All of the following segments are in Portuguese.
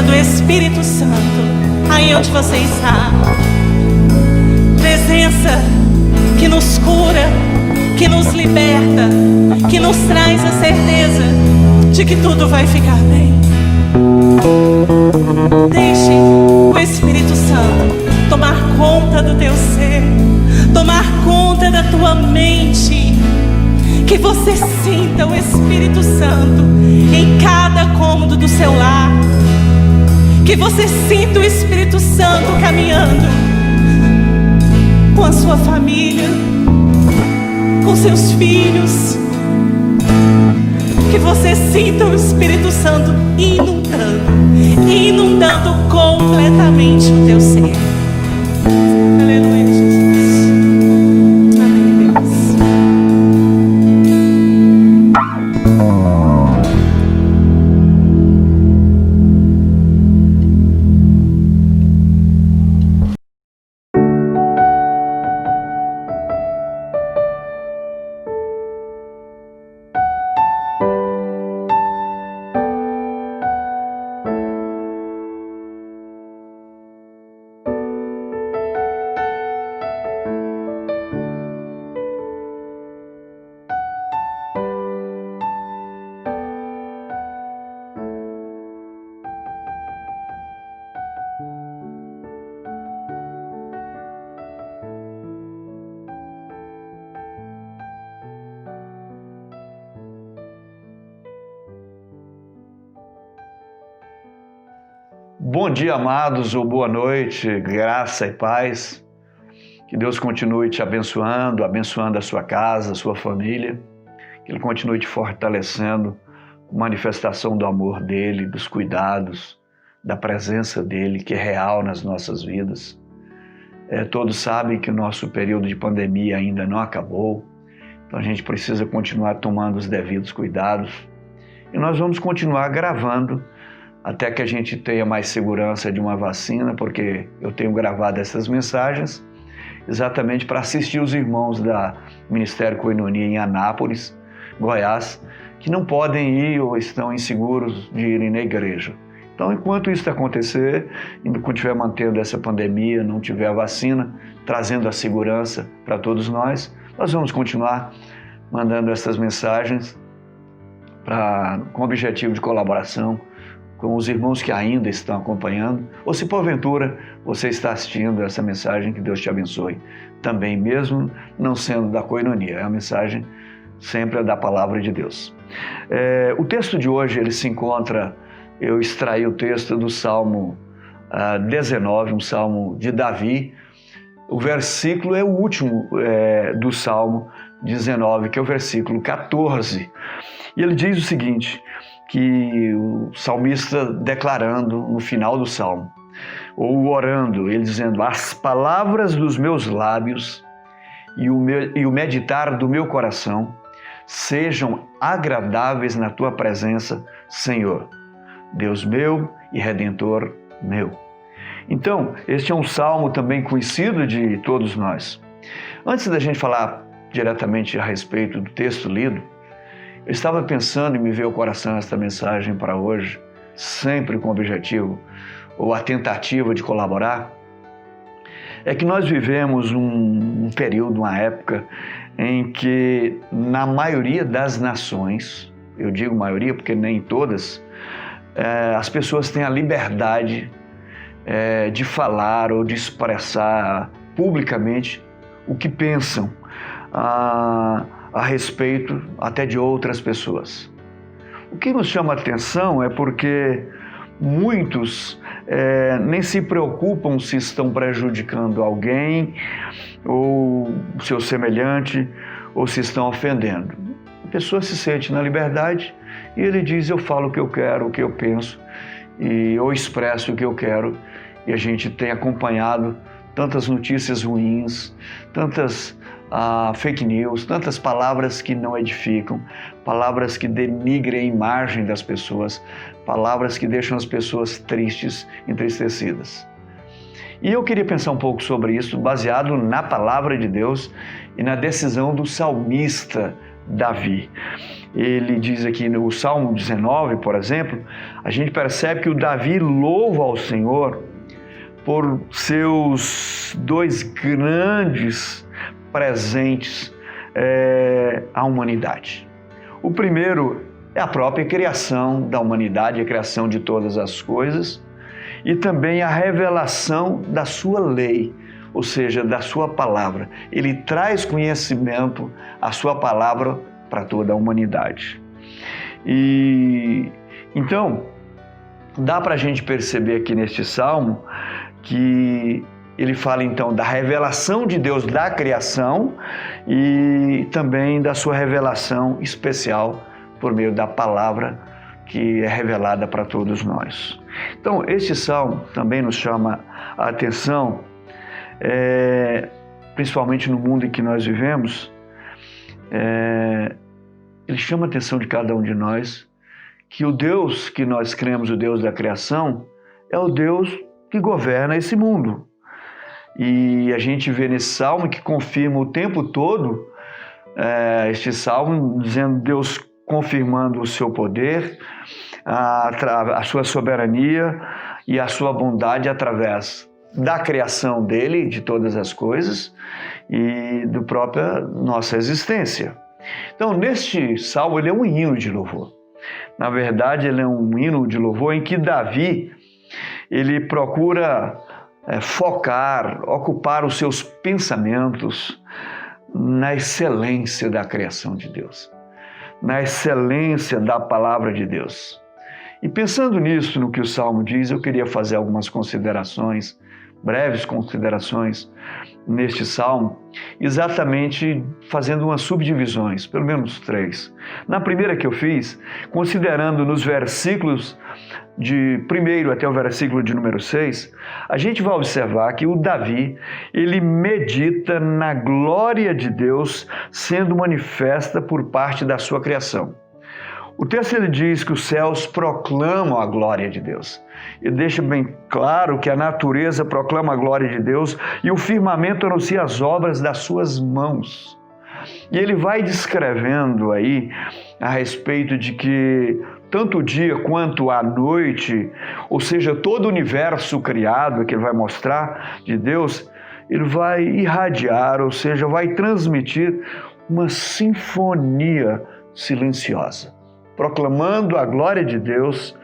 do Espírito Santo aí onde você está. Presença que nos cura, que nos liberta, que nos traz a certeza de que tudo vai ficar bem. Deixe o Espírito Santo tomar conta do teu ser, tomar conta da tua mente. Que você sinta o Espírito Santo em cada cômodo do seu lar. Que você sinta o Espírito Santo caminhando com a sua família, com seus filhos. Que você sinta o Espírito Santo inundando completamente o teu ser. Aleluia, Jesus. Amém, Deus. Bom dia, amados, ou boa noite, graça e paz. Que Deus continue te abençoando, abençoando a sua casa, a sua família. Que Ele continue te fortalecendo com manifestação do amor dEle, dos cuidados, da presença dEle, que é real nas nossas vidas. Todos sabem que o nosso período de pandemia ainda não acabou, então a gente precisa continuar tomando os devidos cuidados. E nós vamos continuar gravando até que a gente tenha mais segurança de uma vacina, porque eu tenho gravado essas mensagens exatamente para assistir os irmãos da Ministério Koinonia em Anápolis, Goiás, que não podem ir ou estão inseguros de irem na igreja. Então, enquanto isso acontecer, enquanto estiver mantendo essa pandemia, não tiver a vacina, trazendo a segurança para todos nós vamos continuar mandando essas mensagens com o objetivo de colaboração com os irmãos que ainda estão acompanhando, ou se porventura você está assistindo essa mensagem, que Deus te abençoe também, mesmo não sendo da Koinonia, a mensagem sempre é da Palavra de Deus. O texto de hoje, ele se encontra, eu extraí o texto do Salmo 19, um Salmo de Davi. O versículo é o último do Salmo 19, que é o versículo 14, e ele diz o seguinte, que o salmista declarando no final do salmo, ou orando, ele dizendo: as palavras dos meus lábios e o meditar do meu coração sejam agradáveis na tua presença, Senhor, Deus meu e Redentor meu. Então, este é um salmo também conhecido de todos nós. Antes da gente falar diretamente a respeito do texto lido, eu estava pensando e me veio ao coração esta mensagem para hoje, sempre com o objetivo, ou a tentativa de colaborar, é que nós vivemos um período, uma época, em que na maioria das nações, eu digo maioria porque nem todas, as pessoas têm a liberdade de falar ou de expressar publicamente o que pensam a respeito até de outras pessoas. O que nos chama a atenção é porque muitos nem se preocupam se estão prejudicando alguém ou o seu semelhante ou se estão ofendendo. A pessoa se sente na liberdade e ele diz: eu falo o que eu quero, o que eu penso, e eu expresso o que eu quero. E a gente tem acompanhado tantas notícias ruins, tantas fake news, tantas palavras que não edificam, palavras que denigrem a imagem das pessoas, palavras que deixam as pessoas tristes, entristecidas. E eu queria pensar um pouco sobre isso, baseado na palavra de Deus e na decisão do salmista Davi. Ele diz aqui no Salmo 19, por exemplo, a gente percebe que o Davi louva ao Senhor por seus dois grandes presentes à humanidade. O primeiro é a própria criação da humanidade, a criação de todas as coisas, e também a revelação da sua lei, ou seja, da sua palavra. Ele traz conhecimento, a sua palavra, para toda a humanidade. E então, dá para a gente perceber aqui neste salmo que ele fala então da revelação de Deus da criação e também da sua revelação especial por meio da palavra que é revelada para todos nós. Então, este salmo também nos chama a atenção, principalmente no mundo em que nós vivemos, ele chama a atenção de cada um de nós que o Deus que nós cremos, o Deus da criação, é o Deus que governa esse mundo. E a gente vê nesse salmo que confirma o tempo todo, este salmo dizendo Deus confirmando o seu poder, a sua soberania e a sua bondade através da criação dele, de todas as coisas, e da própria nossa existência. Então, neste salmo, ele é um hino de louvor. Na verdade, ele é um hino de louvor em que Davi, ele procura focar, ocupar os seus pensamentos na excelência da criação de Deus, na excelência da palavra de Deus. E pensando nisso, no que o Salmo diz, eu queria fazer algumas considerações, breves considerações neste Salmo, exatamente fazendo umas subdivisões, pelo menos 3. Na primeira que eu fiz, considerando nos versículos de 1 até o versículo de número 6, a gente vai observar que o Davi, ele medita na glória de Deus sendo manifesta por parte da sua criação. O texto ele diz que os céus proclamam a glória de Deus. Ele deixa bem claro que a natureza proclama a glória de Deus e o firmamento anuncia as obras das suas mãos. E ele vai descrevendo aí a respeito de que tanto o dia quanto a noite, ou seja, todo o universo criado que ele vai mostrar de Deus, ele vai irradiar, ou seja, vai transmitir uma sinfonia silenciosa, proclamando a glória de Deus,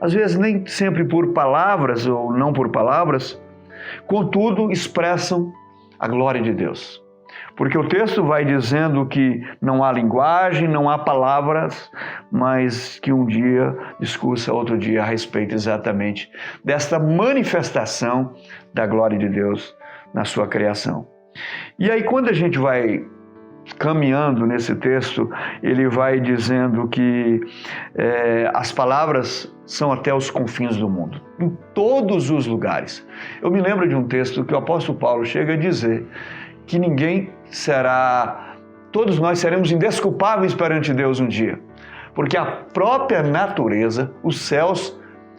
às vezes nem sempre por palavras ou não por palavras, contudo expressam a glória de Deus. Porque o texto vai dizendo que não há linguagem, não há palavras, mas que um dia discursa outro dia a respeito exatamente desta manifestação da glória de Deus na sua criação. E aí quando a gente vai caminhando nesse texto, ele vai dizendo que as palavras são até os confins do mundo, em todos os lugares. Eu me lembro de um texto que o apóstolo Paulo chega a dizer que todos nós seremos indesculpáveis perante Deus um dia, porque a própria natureza, os céus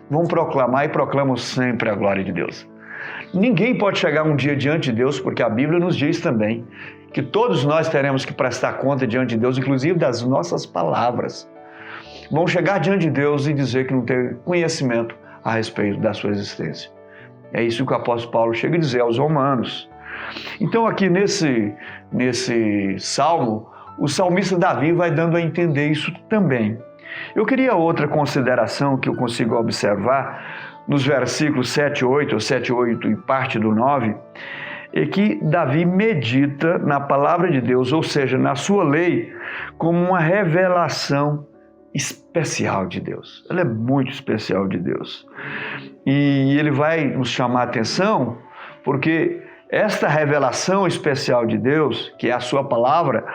vão proclamar e proclamam sempre a glória de Deus. Ninguém pode chegar um dia diante de Deus, porque a Bíblia nos diz também que todos nós teremos que prestar conta diante de Deus, inclusive das nossas palavras. Vão chegar diante de Deus e dizer que não teve conhecimento a respeito da sua existência. É isso que o apóstolo Paulo chega a dizer aos romanos. Então aqui nesse salmo, o salmista Davi vai dando a entender isso também. Eu queria outra consideração que eu consigo observar nos versículos 7, 8 e parte do 9, é que Davi medita na palavra de Deus, ou seja, na sua lei, como uma revelação especial de Deus. Ela é muito especial de Deus. E ele vai nos chamar a atenção porque esta revelação especial de Deus, que é a sua palavra,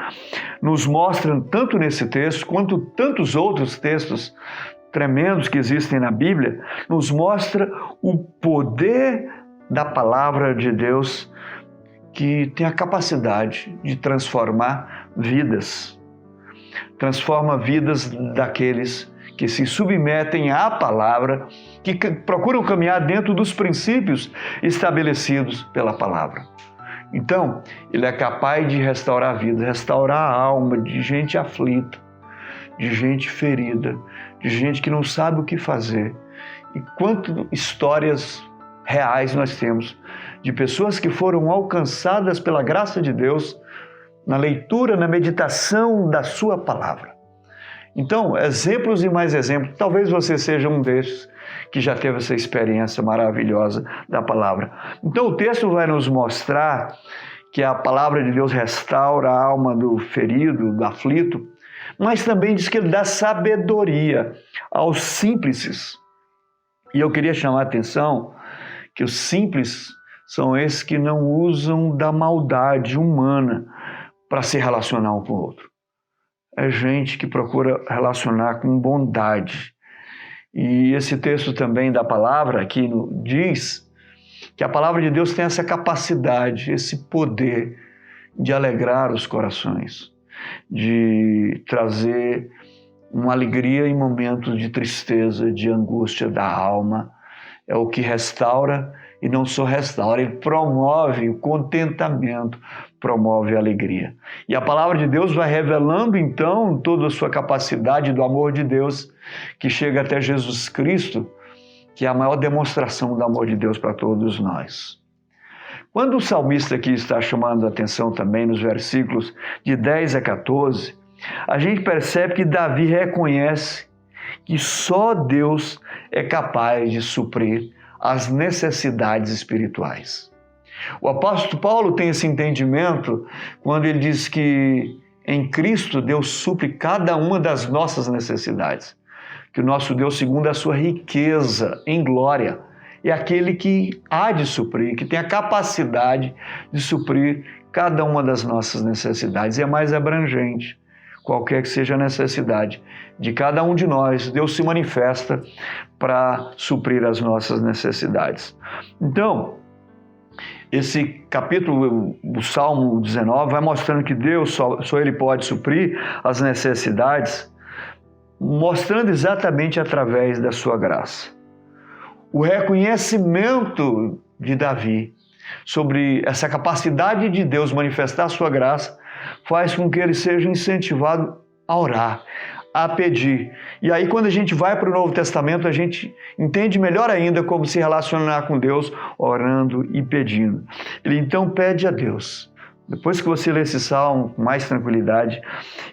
nos mostra tanto nesse texto quanto tantos outros textos tremendos que existem na Bíblia, nos mostra o poder da palavra de Deus que tem a capacidade de transformar vidas. Transforma vidas daqueles que se submetem à palavra, que procuram caminhar dentro dos princípios estabelecidos pela palavra. Então, ele é capaz de restaurar a vida, restaurar a alma de gente aflita, de gente ferida, de gente que não sabe o que fazer. E quantas histórias reais nós temos de pessoas que foram alcançadas pela graça de Deus na leitura, na meditação da sua palavra. Então, exemplos e mais exemplos. Talvez você seja um desses que já teve essa experiência maravilhosa da palavra. Então, o texto vai nos mostrar que a palavra de Deus restaura a alma do ferido, do aflito, mas também diz que ele dá sabedoria aos simples. E eu queria chamar a atenção que os simples são esses que não usam da maldade humana para se relacionar um com o outro. É gente que procura relacionar com bondade. E esse texto também da palavra aqui diz que a palavra de Deus tem essa capacidade, esse poder de alegrar os corações, de trazer uma alegria em momentos de tristeza, de angústia da alma. É o que restaura e não só restaura, ele promove o contentamento, promove a alegria. E a palavra de Deus vai revelando então toda a sua capacidade do amor de Deus, que chega até Jesus Cristo, que é a maior demonstração do amor de Deus para todos nós. Quando o salmista aqui está chamando a atenção também nos versículos de 10 a 14, a gente percebe que Davi reconhece que só Deus é capaz de suprir as necessidades espirituais. O apóstolo Paulo tem esse entendimento quando ele diz que em Cristo Deus supre cada uma das nossas necessidades, que o nosso Deus, segundo a sua riqueza em glória, é aquele que há de suprir, que tem a capacidade de suprir cada uma das nossas necessidades, é mais abrangente. Qualquer que seja a necessidade de cada um de nós, Deus se manifesta para suprir as nossas necessidades. Então, esse capítulo, o Salmo 19, vai mostrando que Deus, só Ele pode suprir as necessidades, mostrando exatamente através da sua graça. O reconhecimento de Davi sobre essa capacidade de Deus manifestar a sua graça faz com que ele seja incentivado a orar, a pedir. E aí, quando a gente vai para o Novo Testamento, a gente entende melhor ainda como se relacionar com Deus, orando e pedindo. Ele então pede a Deus. Depois que você lê esse salmo com mais tranquilidade,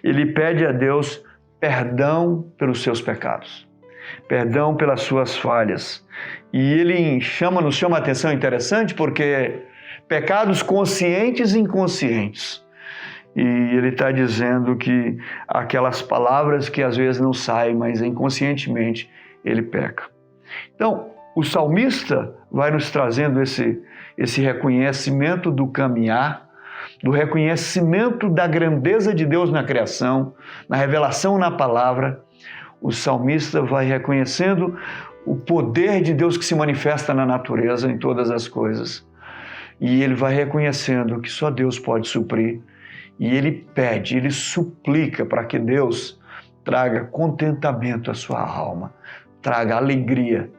ele pede a Deus perdão pelos seus pecados, perdão pelas suas falhas. E ele nos chama a atenção, interessante, porque pecados conscientes e inconscientes. E ele está dizendo que aquelas palavras que às vezes não saem, mas inconscientemente ele peca. Então, o salmista vai nos trazendo esse reconhecimento do caminhar, do reconhecimento da grandeza de Deus na criação, na revelação na palavra. O salmista vai reconhecendo o poder de Deus que se manifesta na natureza, em todas as coisas. E ele vai reconhecendo que só Deus pode suprir. E ele pede, ele suplica para que Deus traga contentamento à sua alma, traga alegria.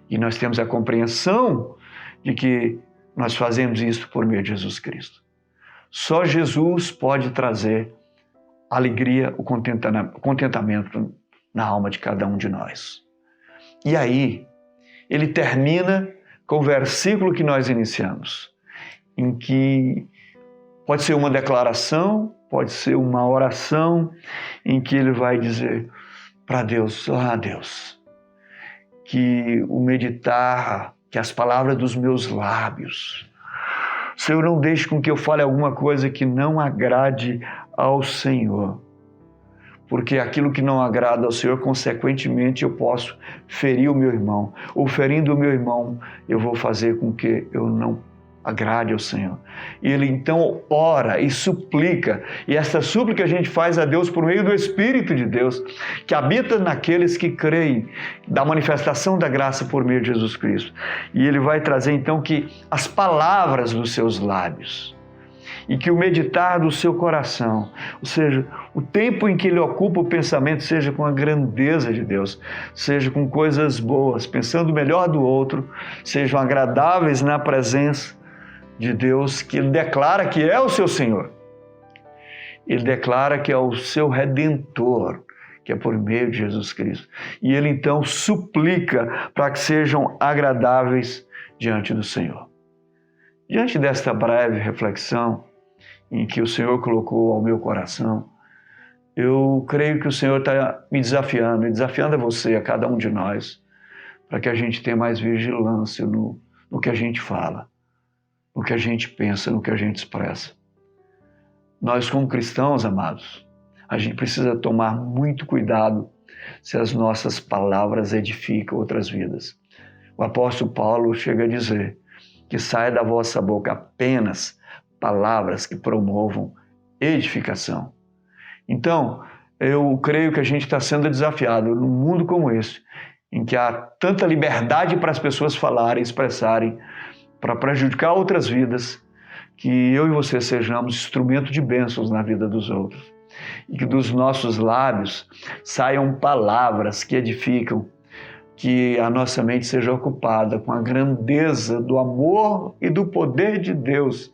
E nós temos a compreensão de que nós fazemos isso por meio de Jesus Cristo. Só Jesus pode trazer alegria, o contentamento na alma de cada um de nós. E aí, ele termina com o versículo que nós iniciamos, em que pode ser uma declaração, pode ser uma oração, em que ele vai dizer para Deus: Deus, que o meditar, que as palavras dos meus lábios, Senhor, não deixe com que eu fale alguma coisa que não agrade ao Senhor. Porque aquilo que não agrada ao Senhor, consequentemente, eu posso ferir o meu irmão. Ou ferindo o meu irmão, eu vou fazer com que eu não agrade ao Senhor. E ele então ora e suplica. E essa súplica a gente faz a Deus por meio do Espírito de Deus, que habita naqueles que creem, da manifestação da graça por meio de Jesus Cristo. E ele vai trazer então que as palavras dos seus lábios e que o meditar do seu coração, ou seja, o tempo em que ele ocupa o pensamento, seja com a grandeza de Deus, seja com coisas boas, pensando o melhor do outro, sejam agradáveis na presença de Deus, que Ele declara que é o seu Senhor. Ele declara que é o seu Redentor, que é por meio de Jesus Cristo. E Ele então suplica para que sejam agradáveis diante do Senhor. Diante desta breve reflexão em que o Senhor colocou ao meu coração, eu creio que o Senhor está me desafiando, e desafiando a você, a cada um de nós, para que a gente tenha mais vigilância no que a gente fala, no que a gente pensa, no que a gente expressa. Nós, como cristãos, amados, a gente precisa tomar muito cuidado se as nossas palavras edificam outras vidas. O apóstolo Paulo chega a dizer que saia da vossa boca apenas palavras que promovam edificação. Então, eu creio que a gente está sendo desafiado num mundo como esse, em que há tanta liberdade para as pessoas falarem, expressarem, para prejudicar outras vidas, que eu e você sejamos instrumento de bênçãos na vida dos outros. E que dos nossos lábios saiam palavras que edificam, que a nossa mente seja ocupada com a grandeza do amor e do poder de Deus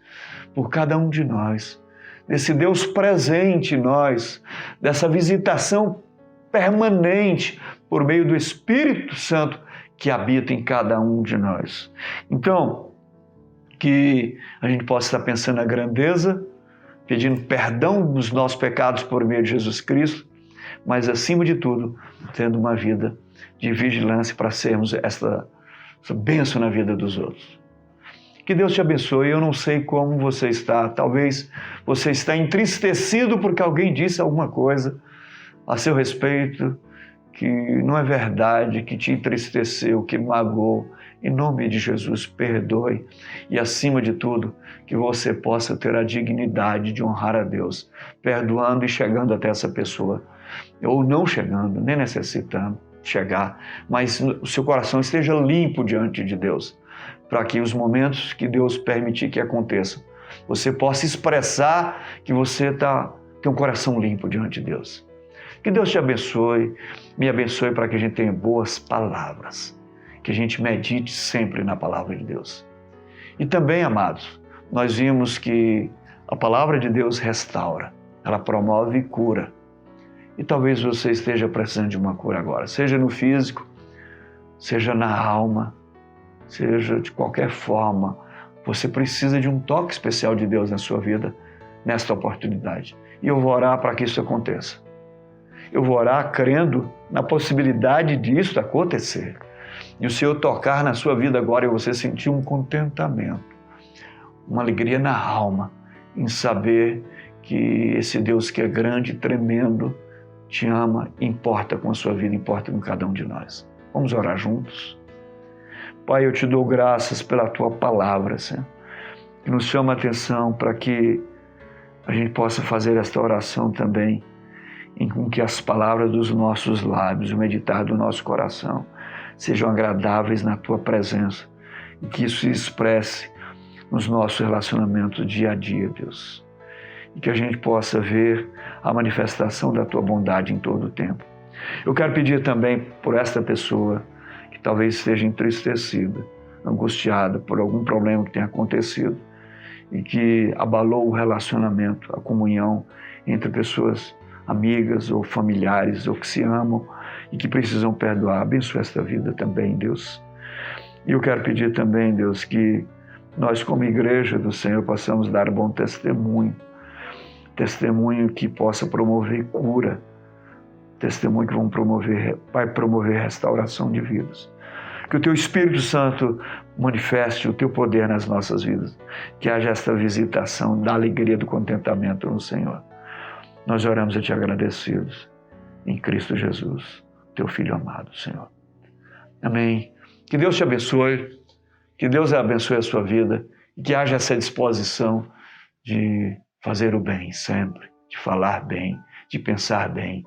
por cada um de nós. Desse Deus presente em nós, dessa visitação permanente por meio do Espírito Santo que habita em cada um de nós. Então, que a gente possa estar pensando na grandeza, pedindo perdão dos nossos pecados por meio de Jesus Cristo, mas, acima de tudo, tendo uma vida de vigilância para sermos essa bênção na vida dos outros. Que Deus te abençoe. Eu não sei como você está. Talvez você está entristecido porque alguém disse alguma coisa a seu respeito que não é verdade, que te entristeceu, que magoou. Em nome de Jesus, perdoe. E, acima de tudo, que você possa ter a dignidade de honrar a Deus, perdoando e chegando até essa pessoa. Ou não chegando, nem necessitando chegar, mas o seu coração esteja limpo diante de Deus, para que os momentos que Deus permitir que aconteçam, você possa expressar que você tem um coração limpo diante de Deus. Que Deus te abençoe, me abençoe para que a gente tenha boas palavras, que a gente medite sempre na palavra de Deus. E também, amados, nós vimos que a palavra de Deus restaura, ela promove e cura. E talvez você esteja precisando de uma cura agora, seja no físico, seja na alma, seja de qualquer forma, você precisa de um toque especial de Deus na sua vida, nesta oportunidade. E eu vou orar para que isso aconteça. Eu vou orar crendo na possibilidade disso acontecer. E o Senhor tocar na sua vida agora e você sentir um contentamento, uma alegria na alma, em saber que esse Deus que é grande e tremendo, te ama, importa com a sua vida, importa com cada um de nós. Vamos orar juntos? Pai, eu te dou graças pela Tua palavra, Senhor, que nos chama a atenção para que a gente possa fazer esta oração também, em que as palavras dos nossos lábios, o meditar do nosso coração, sejam agradáveis na Tua presença e que isso se expresse nos nossos relacionamentos dia a dia, Deus. E que a gente possa ver a manifestação da Tua bondade em todo o tempo. Eu quero pedir também por esta pessoa que talvez esteja entristecida, angustiada por algum problema que tenha acontecido e que abalou o relacionamento, a comunhão entre pessoas amigas ou familiares ou que se amam e que precisam perdoar. Abençoe esta vida também, Deus. E eu quero pedir também, Deus, que nós como igreja do Senhor possamos dar bom testemunho que possa promover cura, testemunho que vai promover restauração de vidas. Que o Teu Espírito Santo manifeste o Teu poder nas nossas vidas, que haja esta visitação da alegria, do contentamento no Senhor. Nós oramos a Te agradecidos em Cristo Jesus, Teu Filho amado, Senhor. Amém. Que Deus te abençoe, que Deus abençoe a sua vida e que haja essa disposição de fazer o bem sempre, de falar bem, de pensar bem,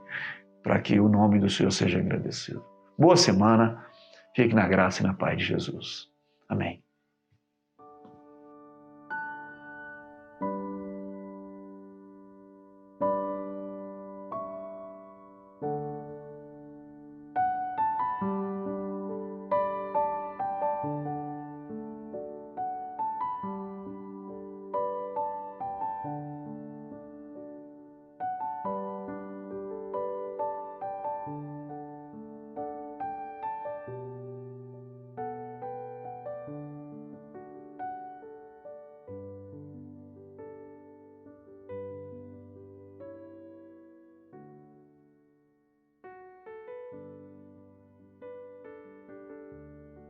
para que o nome do Senhor seja agradecido. Boa semana, fique na graça e na paz de Jesus. Amém.